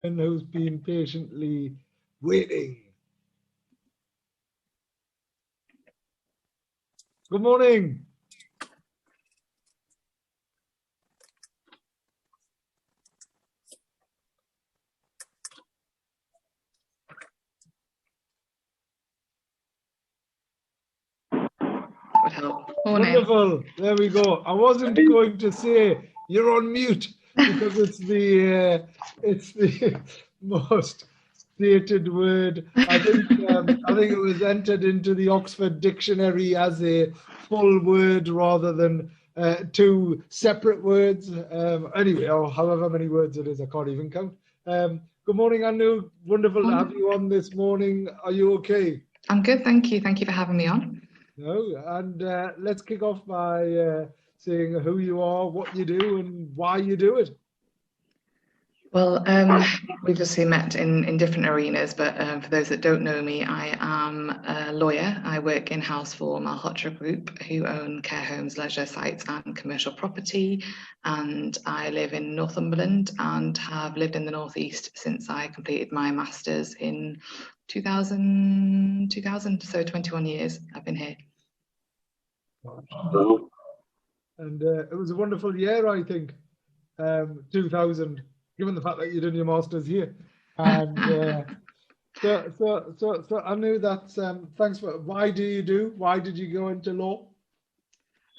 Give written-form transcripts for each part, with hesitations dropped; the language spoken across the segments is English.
and who's been patiently waiting. Good morning. Would help. Morning. Wonderful. There we go. I wasn't going to say you're on mute because it's the most stated word. I think it was entered into the Oxford Dictionary as a full word rather than two separate words. Anyway, or however many words it is, I can't even count. Good morning, Anu. Wonderful to have you on this morning. Are you okay? I'm good, thank you. Thank you for having me on. No, and let's kick off by saying who you are, what you do, and why you do it. Well, we've just met in different arenas, but for those that don't know me, I am a lawyer. I work in-house for Malhotra Group, who own care homes, leisure sites and commercial property. And I live in Northumberland and have lived in the Northeast since I completed my Masters in 2000, so 21 years I've been here. And it was a wonderful year, I think, 2000, given the fact that you did your Masters here. And so I knew that. Thanks for. Why did you go into law?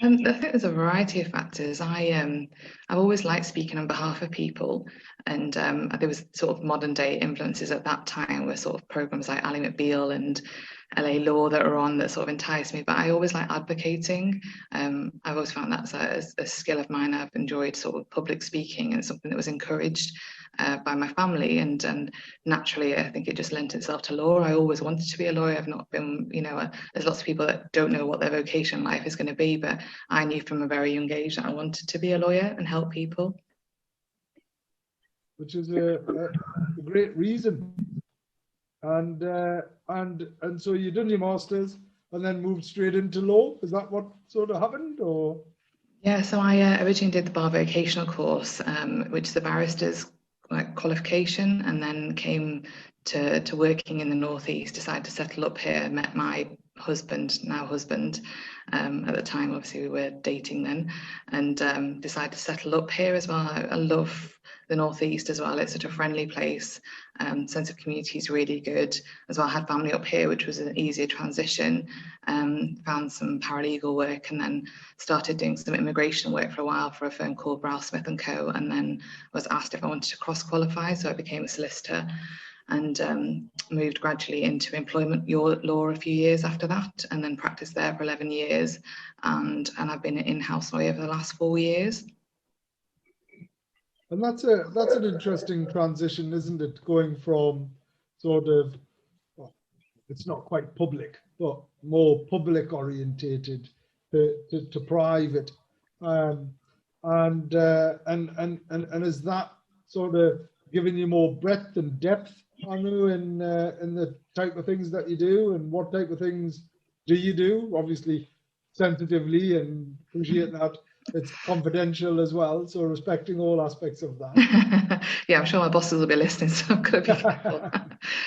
I think there's a variety of factors. I've always liked speaking on behalf of people, and there was sort of modern day influences at that time were sort of programs like Ally McBeal and LA Law that are on that sort of enticed me. But I always like advocating. I've always found that's a skill of mine. I've enjoyed sort of public speaking and something that was encouraged by my family, and naturally I think it just lent itself to law. I always wanted to be a lawyer. I've not been, there's lots of people that don't know what their vocation in life is going to be, but I knew from a very young age that I wanted to be a lawyer and help people. Which is a great reason. And so you done your Masters and then moved straight into law. Is that what sort of happened, or? Yeah, so I originally did the bar vocational course, which is a barrister's qualification, and then came to working in the Northeast, decided to settle up here, met my husband, now husband. At the time, obviously, we were dating then, and decided to settle up here as well. I love the Northeast as well. It's such a friendly place. Sense of community is really good as well. I had family up here, which was an easier transition. Found some paralegal work and then started doing some immigration work for a while for a firm called Brow Smith & Co. And then was asked if I wanted to cross qualify, so I became a solicitor and moved gradually into employment law a few years after that, and then practiced there for 11 years. And I've been an in-house lawyer for the last 4 years. And that's an interesting transition, isn't it? Going from sort of, well, it's not quite public, but more public orientated to private, and is that sort of giving you more breadth and depth, Anu, in the type of things that you do, and what type of things do you do? Obviously, sensitively, and appreciate that it's confidential as well, so respecting all aspects of that. Yeah, I'm sure my bosses will be listening, so I'm going to be careful.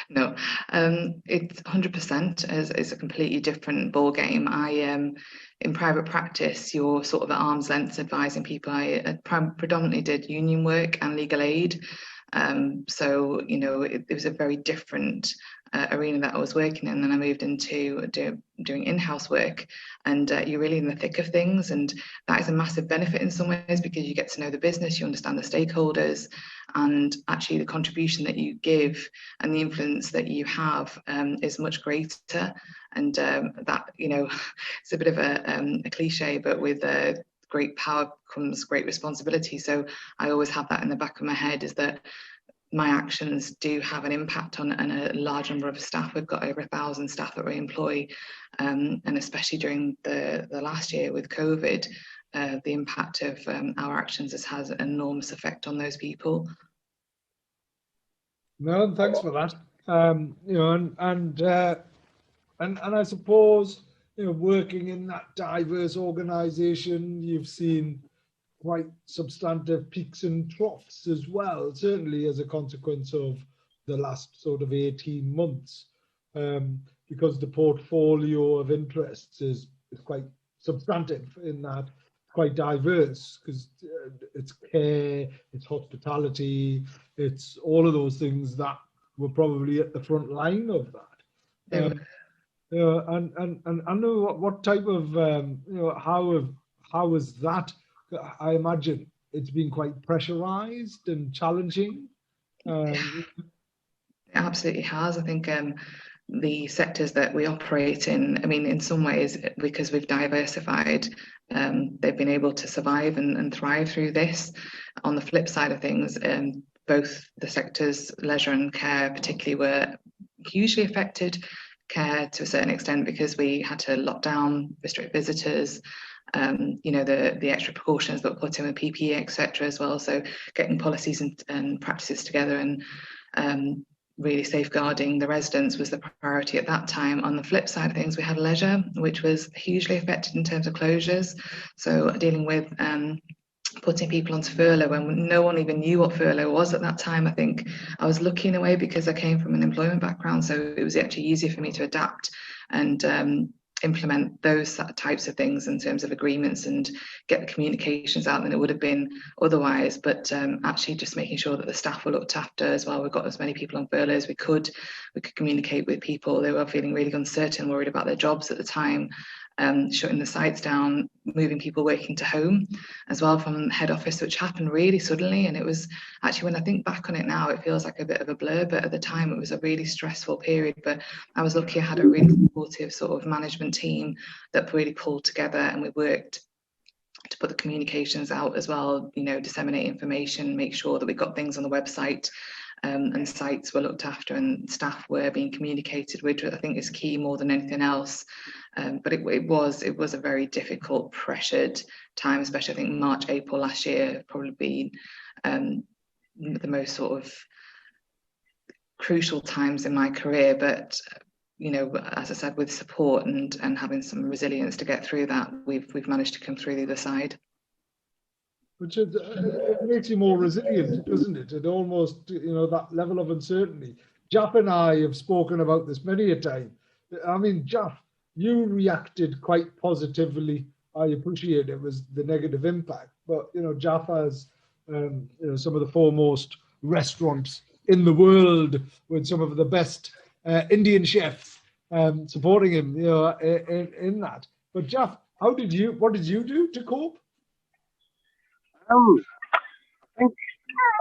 No, it's 100% is a completely different ball game. In private practice, you're sort of at arm's length advising people. I predominantly did union work and legal aid. So, it was a very different arena that I was working in. Then I moved into doing in-house work, and you're really in the thick of things, and that is a massive benefit in some ways because you get to know the business, you understand the stakeholders, and actually the contribution that you give and the influence that you have is much greater. And that, it's a bit of a cliche, but with great power comes great responsibility. So I always have that in the back of my head, is that my actions do have an impact on a large number of staff. We've got over 1,000 staff that we employ, and especially during the last year with COVID, the impact of our actions has had an enormous effect on those people. No, thanks for that. And I suppose, working in that diverse organisation, you've seen quite substantive peaks and troughs as well, certainly as a consequence of the last sort of 18 months, because the portfolio of interests is quite substantive in that, quite diverse, because it's care, it's hospitality, it's all of those things that were probably at the front line of that. And I know what type of, how is that? I imagine it's been quite pressurized and challenging. It absolutely has. I think the sectors that we operate in, I mean, in some ways, because we've diversified, they've been able to survive and thrive through this. On the flip side of things, both the sectors, leisure and care particularly, were hugely affected. Care to a certain extent because we had to lock down, restrict visitors, the extra precautions that were put in with PPE, etc. as well. So getting policies and practices together and really safeguarding the residents was the priority at that time. On the flip side of things, we had leisure, which was hugely affected in terms of closures. So dealing with putting people onto furlough when no one even knew what furlough was at that time. I think I was lucky in a way because I came from an employment background, so it was actually easier for me to adapt and implement those types of things in terms of agreements and get the communications out than it would have been otherwise. But actually just making sure that the staff were looked after as well. We've got as many people on furlough as we could. We could communicate with people. They were feeling really uncertain, worried about their jobs at the time. Shutting the sites down, moving people working to home as well from head office, which happened really suddenly. And it was actually, when I think back on it now, it feels like a bit of a blur, but at the time it was a really stressful period. But I was lucky I had a really supportive sort of management team that really pulled together, and we worked to put the communications out as well, disseminate information, make sure that we got things on the website. And sites were looked after and staff were being communicated with, which I think is key more than anything else. But it was a very difficult, pressured time, especially I think March, April last year probably been the most sort of crucial times in my career. But as I said, with support and having some resilience to get through that, we've managed to come through the other side. Which it makes you more resilient, doesn't it? It almost, that level of uncertainty. Jaff and I have spoken about this many a time. I mean, Jaff, you reacted quite positively. I appreciate it was the negative impact, but Jaff has some of the foremost restaurants in the world with some of the best Indian chefs supporting him, in that. But Jaff, what did you do to cope?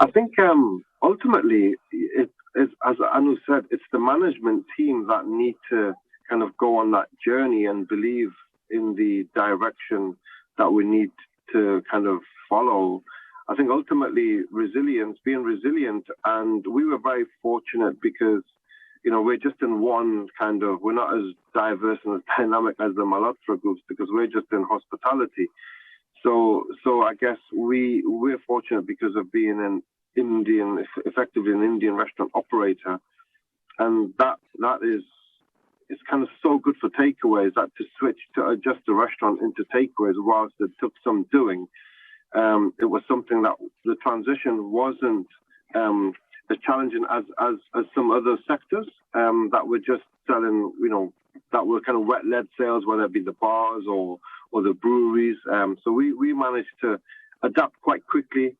I think ultimately it's as Anu said, it's the management team that need to kind of go on that journey and believe in the direction that we need to kind of follow. I think ultimately being resilient, and we were very fortunate because we're just in we're not as diverse and as dynamic as the Malhotra groups because we're just in hospitality. So I guess we're fortunate because of being effectively an Indian restaurant operator, and that is it's kind of so good for takeaways that to adjust the restaurant into takeaways whilst it took some doing. It was something that the transition wasn't as challenging as some other sectors that were just selling, that were kind of wet-led sales, whether it be the bars or the breweries. So we managed to adapt quite quickly,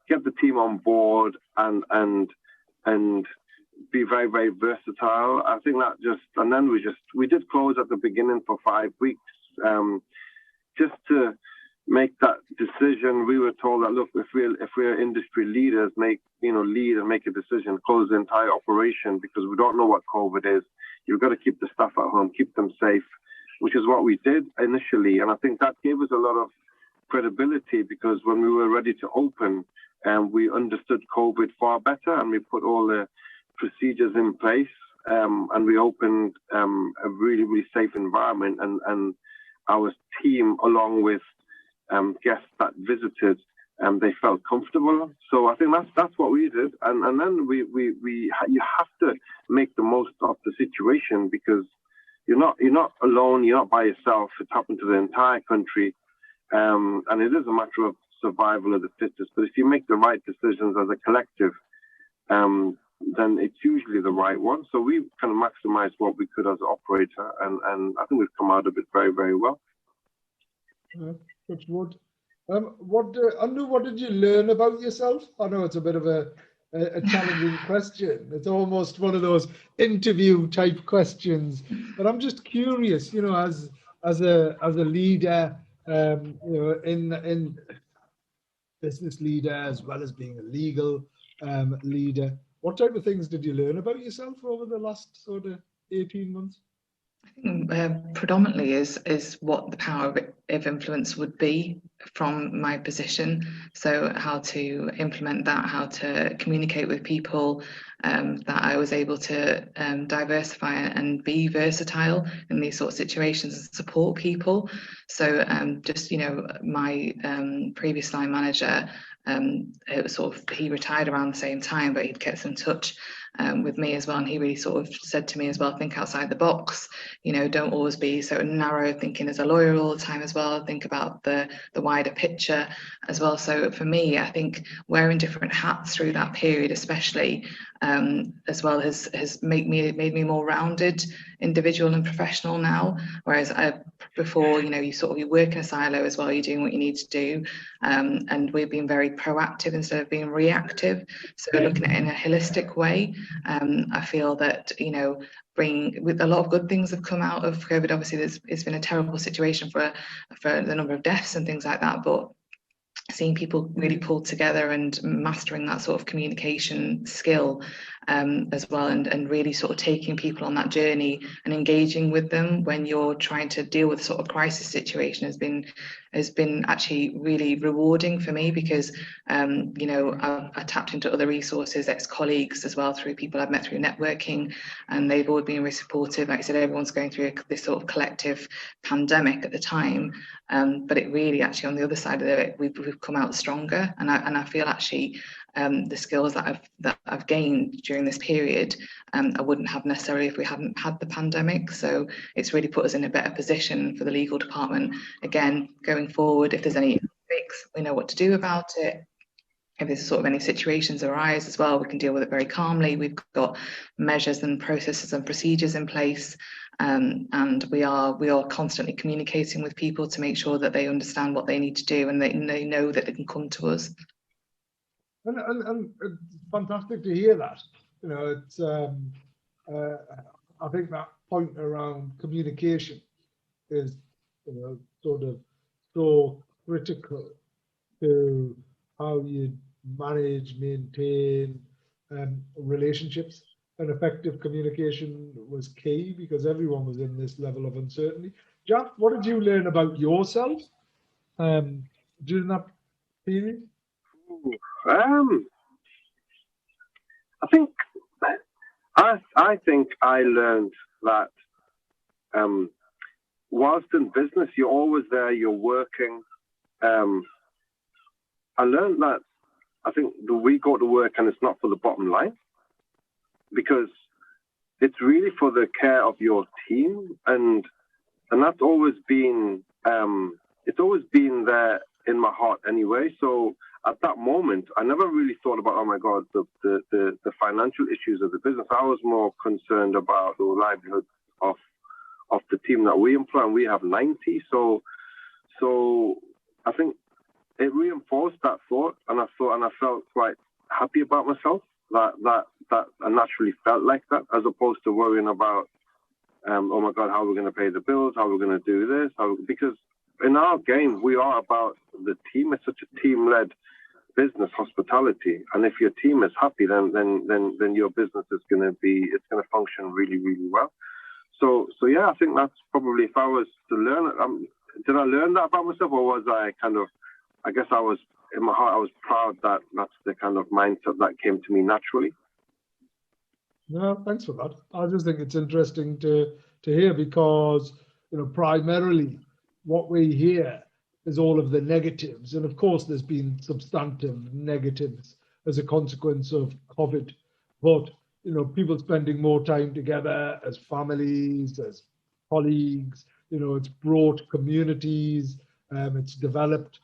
get the team on board, and be very, very versatile. I think and then we did close at the beginning for 5 weeks, just to make that decision. We were told that, look, if we're industry leaders, lead and make a decision, close the entire operation because we don't know what COVID is. You've got to keep the staff at home, keep them safe, which is what we did initially. And I think that gave us a lot of credibility because when we were ready to open, we understood COVID far better and we put all the procedures in place, and we opened a really, really safe environment, and our team, along with guests that visited, they felt comfortable. So I think that's what we did, and then you have to make the most of the situation because you're not alone, you're not by yourself. It's happened to the entire country, and it is a matter of survival of the fittest. But if you make the right decisions as a collective, then it's usually the right one. So we kind of maximized what we could as an operator, and I think we've come out of it very, very well. Touch wood. Anu, what did you learn about yourself? I know it's a bit of a challenging question. It's almost one of those interview type questions, but I'm just curious, as a leader, in business leader as well as being a legal leader, what type of things did you learn about yourself over the last sort of 18 months? I think predominantly is what the power of influence would be from my position. So how to implement that, how to communicate with people, that I was able to diversify and be versatile in these sort of situations and support people. So my previous line manager, it was sort of, he retired around the same time, but he'd kept in touch with me as well, and he really sort of said to me as well, think outside the box, don't always be so narrow thinking as a lawyer all the time as well, think about the wider picture as well. So for me, I think wearing different hats through that period especially as well has made me more rounded individual and professional now, whereas before, you work in a silo as well, you're doing what you need to do, and we've been very proactive instead of being reactive, so looking at it in a holistic way. I feel that with a lot of good things have come out of COVID. Obviously it's been a terrible situation for the number of deaths and things like that, but seeing people really pull together and mastering that sort of communication skill as well, and really sort of taking people on that journey and engaging with them when you're trying to deal with sort of crisis situation has been actually really rewarding for me, because I tapped into other resources, ex-colleagues as well, through people I've met through networking, and they've all been really supportive. Like I said, everyone's going through this sort of collective pandemic at the time, but it really actually on the other side of it, we've come out stronger, and I feel actually the skills that I've gained during this period, I wouldn't have necessarily if we hadn't had the pandemic. So it's really put us in a better position for the legal department. Again, going forward, if there's any fix, we know what to do about it. If there's sort of any situations arise as well, we can deal with it very calmly. We've got measures and processes and procedures in place, and we are constantly communicating with people to make sure that they understand what they need to do, and they know that they can come to us. And it's fantastic to hear that. It's I think that point around communication is sort of so critical to how you manage, maintain relationships. And effective communication was key, because everyone was in this level of uncertainty. Jack, what did you learn about yourself during that period? I think I learned that whilst in business, you're always there, you're working. I learned that I think we go to work and it's not for the bottom line, because it's really for the care of your team, and that's always been it's always been there in my heart anyway. So at that moment, I never really thought about, oh my God, the financial issues of the business. I was more concerned about the livelihood of the team that we employ, and we have 90. So I think it reinforced that thought, and I felt quite happy about myself that I naturally felt like that, as opposed to worrying about, oh my God, how are we going to pay the bills? How are we going to do this? Because in our game, we are about the team. It's such a team-led business, hospitality, and if your team is happy, then your business is going to function really, really well. So yeah, I think that's probably, if I was to learn it, did I learn that about myself, or was I kind of, I guess I was, in my heart, I was proud that that's the kind of mindset that came to me naturally. No, thanks for that. I just think it's interesting to hear, because primarily what we hear is all of the negatives, and of course there's been substantive negatives as a consequence of COVID, but people spending more time together as families, as colleagues, it's brought communities it's developed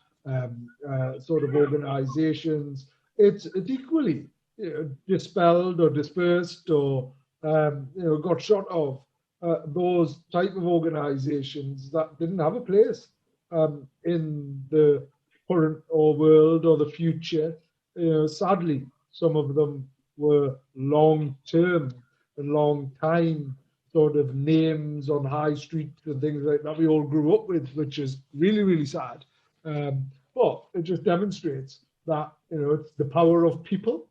sort of organizations. It's equally dispelled or dispersed or got shot of those type of organizations that didn't have a place in the current or world or the future. Sadly, some of them were long-term and long-time sort of names on high streets and things like that we all grew up with, which is really, really sad. But it just demonstrates that it's the power of people,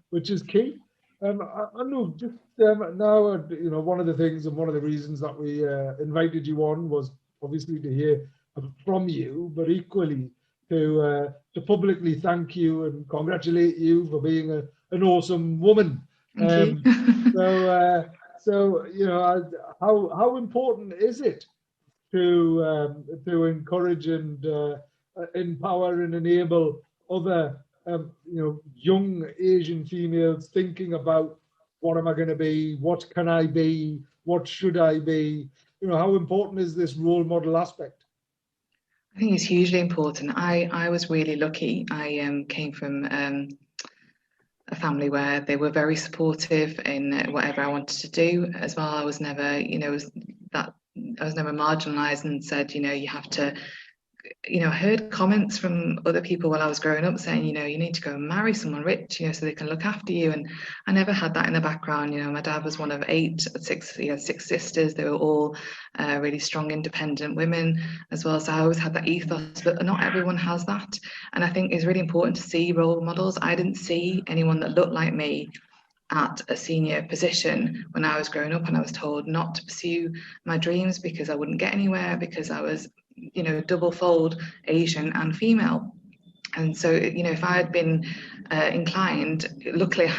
which is key. I know just now, one of the things and one of the reasons that we invited you on was obviously to hear from you, but equally to publicly thank you and congratulate you for being an awesome woman. Thank you. So how important is it to encourage and empower and enable other young Asian females thinking about what am I going to be, what can I be, what should I be? How important is this role model aspect? I think it's hugely important. I was really lucky. I came from a family where they were very supportive in whatever I wanted to do as well. I was never, I was never marginalized and said, you have to, I heard comments from other people while I was growing up saying, you need to go and marry someone rich, so they can look after you. And I never had that in the background. My dad was one of six, he had 6 sisters. They were all really strong, independent women as well. So I always had that ethos, but not everyone has that. And I think it's really important to see role models. I didn't see anyone that looked like me at a senior position when I was growing up, and I was told not to pursue my dreams because I wouldn't get anywhere, because I was double fold Asian and female. And so, if I had been inclined, luckily,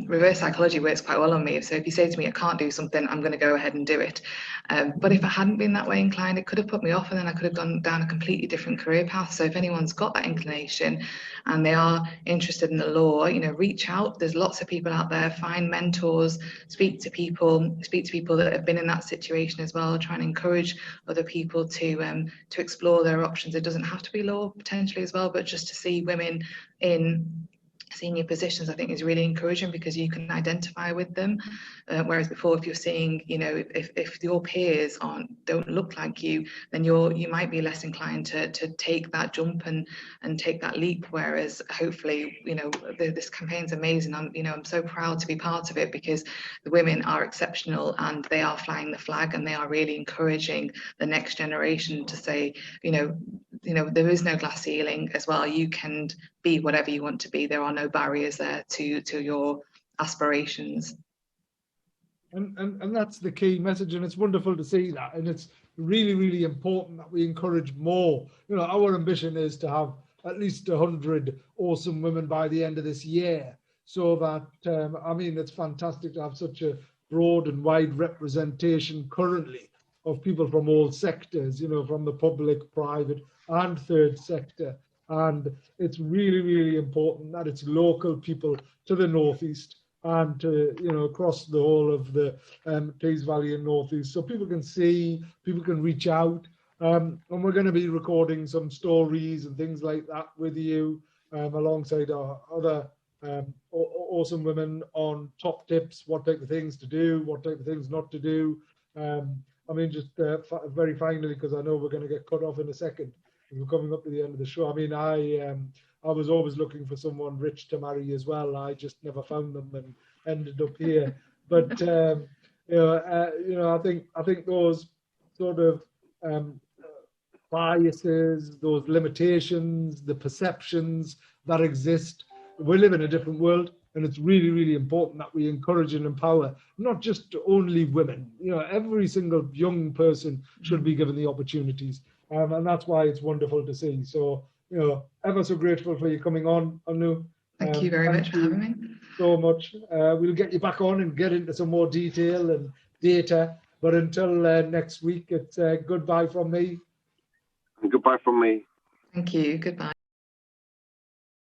reverse psychology works quite well on me. So if you say to me, I can't do something, I'm going to go ahead and do it. But if I hadn't been that way inclined, it could have put me off, and then I could have gone down a completely different career path. So if anyone's got that inclination and they are interested in the law, reach out. There's lots of people out there. Find mentors, speak to people that have been in that situation as well. Try and encourage other people to explore their options. It doesn't have to be law potentially as well, but just to see women in senior positions, I think, is really encouraging, because you can identify with them. Whereas before, if you're seeing, if your peers don't look like you, then you might be less inclined to take that jump and take that leap. Whereas hopefully, this campaign's amazing. I'm so proud to be part of it, because the women are exceptional and they are flying the flag, and they are really encouraging the next generation to say, there is no glass ceiling as well. You can be whatever you want to be. There are no barriers there to your aspirations. And that's the key message, and it's wonderful to see that. And it's really, really important that we encourage more. Our ambition is to have at least 100 awesome women by the end of this year. So that, it's fantastic to have such a broad and wide representation currently of people from all sectors, from the public, private and third sector. And it's really, really important that it's local people to the northeast and to, across the whole of the Tees Valley and northeast, so people can see, people can reach out. And we're going to be recording some stories and things like that with you, alongside our other awesome women on top tips, what type of things to do, what type of things not to do. Just very finally, because I know we're going to get cut off in a second. We're coming up to the end of the show. I was always looking for someone rich to marry as well. I just never found them and ended up here. But I think those sort of biases, those limitations, the perceptions that exist, we live in a different world, and it's really, really important that we encourage and empower not just only women. Every single young person should be given the opportunities. And that's why it's wonderful to see. So, ever so grateful for you coming on, Anu. Thank you very much for having me. So much. We'll get you back on and get into some more detail and data. But until next week, it's goodbye from me. And goodbye from me. Thank you. Goodbye.